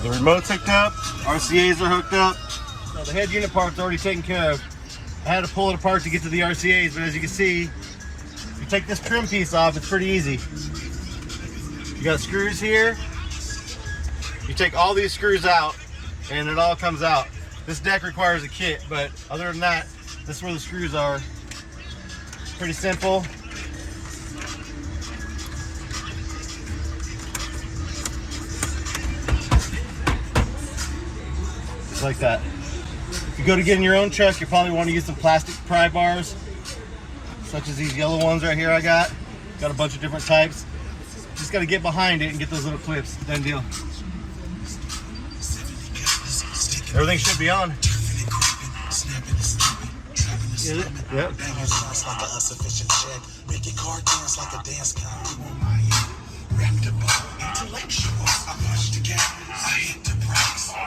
The remote's hooked up, RCA's are hooked up. So the head unit part's already taken care of. I had to pull it apart to get to the RCA's, but as you can see, if you take this trim piece off, it's pretty easy. You got screws here. You take all these screws out, and it all comes out. This deck requires a kit, but other than that, this is where the screws are. Pretty simple. Just like that. If you go to get in your own truck, you probably want to use some plastic pry bars, such as these yellow ones right here I got. Got a bunch of different types. Just got to get behind it and get those little clips. Done deal. Everything should be on. Is it? Yep.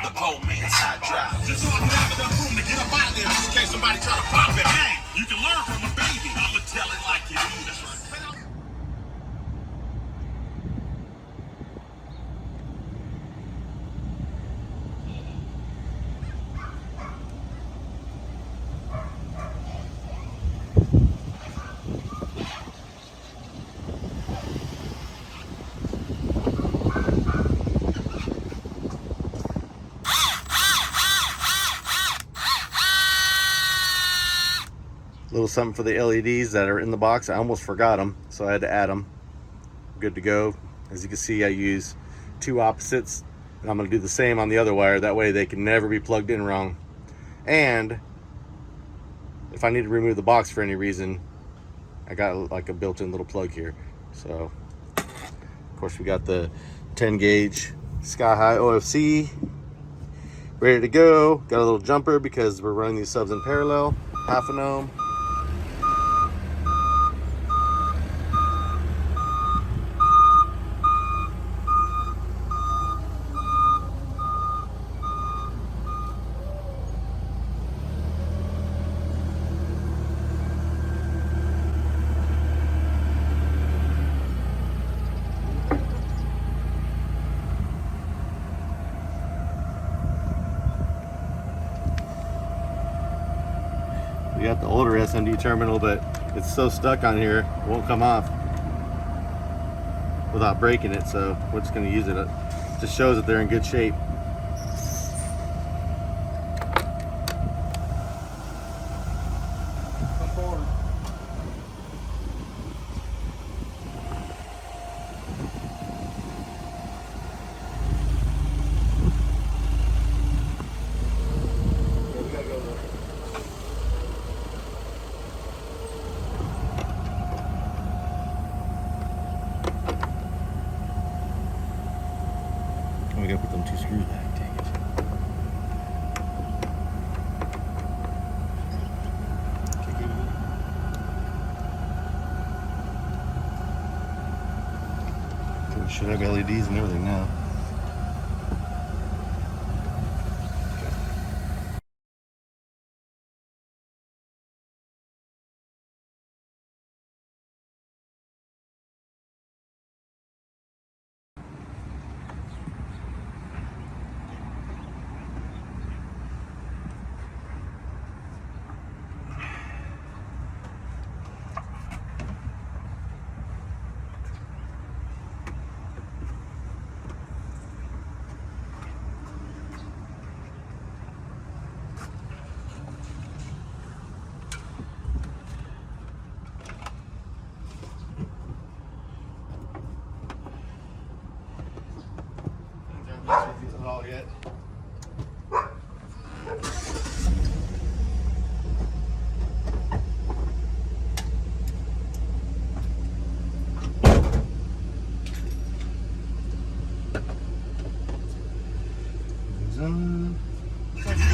The pole man's hot drive. Just so I can have enough room to get up out there just in case somebody try to pop it. Hey, you can learn from a baby. I'ma tell it like it is. That's right. Little something for the LEDs that are in the box. I almost forgot them, so I had to add them. Good to go. As you can see, I use two opposites, and I'm going to do the same on the other wire. That way they can never be plugged in wrong. And if I need to remove the box for any reason, I got like a built-in little plug here. So of course we got the 10 gauge Sky High OFC ready to go. Got a little jumper because we're running these subs in parallel, half an ohm. We got the older SMD terminal, but it's so stuck on here, it won't come off without breaking it, so we're just going to use it. It just shows that they're in good shape. Come forward. We gotta put them two screws back, dang it. We should have LEDs and everything now. Yet.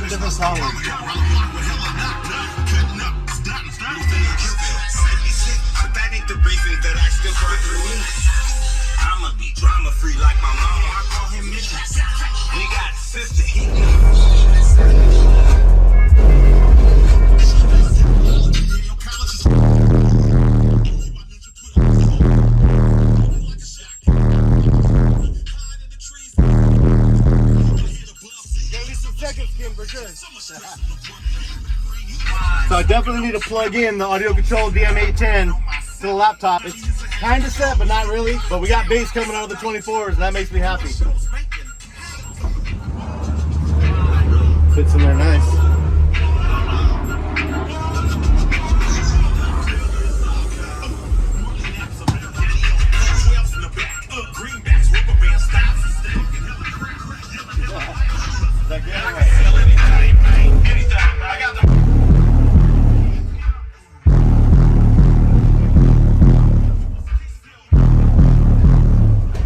Different solid. That ain't the reason that I still burn through. I'ma be drama free like my mama. I call him Midnight. We got sister heat. sure. So I definitely need to plug in the audio control DM810 to the laptop. It's kind of set, but not really. But we got bass coming out of the 24s, and that makes me happy. Fits in there nice.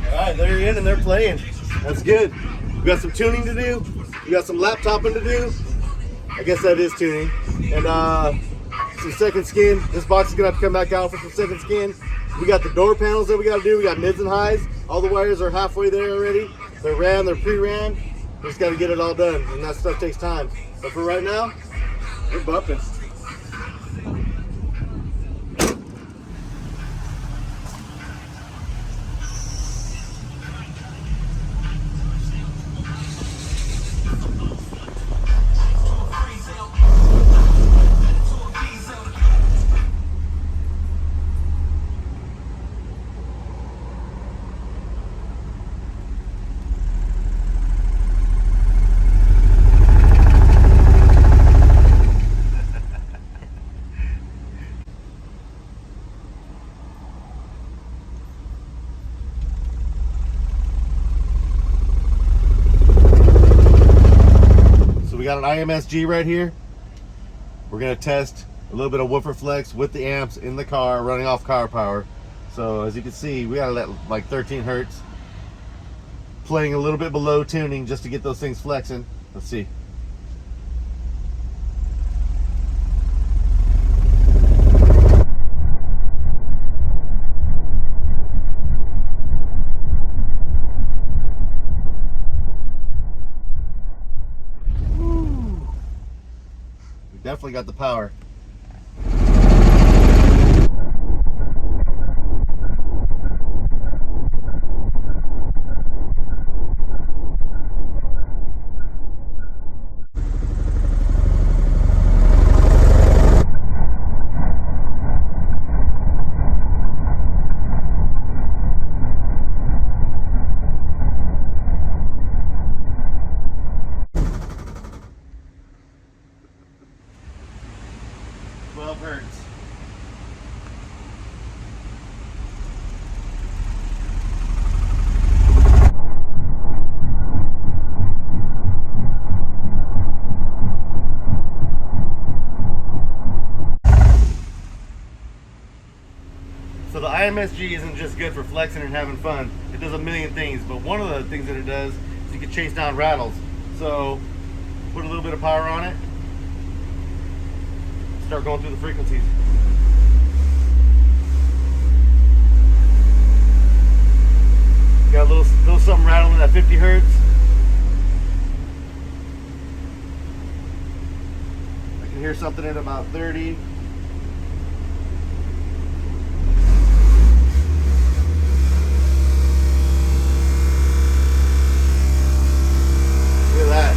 Alright, they're in and they're playing. That's good. We got some tuning to do. We got some laptoping to do. I guess that is tuning. And some second skin. This box is gonna have to come back out for some second skin. We got the door panels that we gotta do. We got mids and highs. All the wires are halfway there already. They're ran, they're pre-ran. We just gotta get it all done, and that stuff takes time. But for right now, we're bumping. We got an IMSG right here. We're gonna test a little bit of woofer flex with the amps in the car, running off car power. So as you can see, we gotta let like 13 hertz, playing a little bit below tuning just to get those things flexing. Let's see. Definitely got the power. Hertz. So the IMSG isn't just good for flexing and having fun. It does a million things, but one of the things that it does is you can chase down rattles. So put a little bit of power on it. Start going through the frequencies. Got a little something rattling at 50 hertz. I can hear something at about 30. Look at that.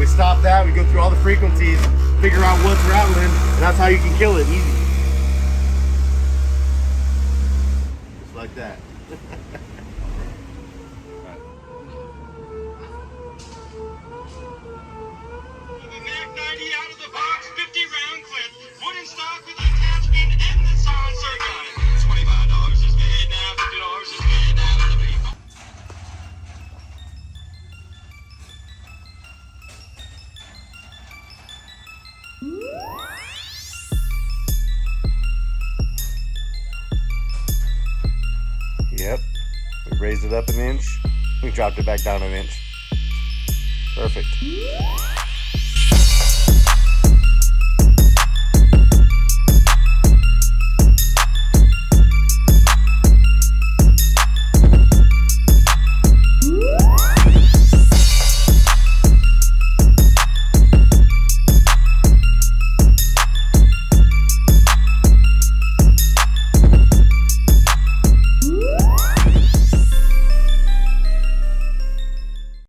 Stop that, we go through all the frequencies, figure out what's rattling, and that's how you can kill it easy. Just like that. The Mac 90 out of the box, 50 round clip, wooden stock with attachment and the sponsor gun. $25 is made now, $50 is made now. Yep, we raised it up an inch, we dropped it back down an inch. Perfect.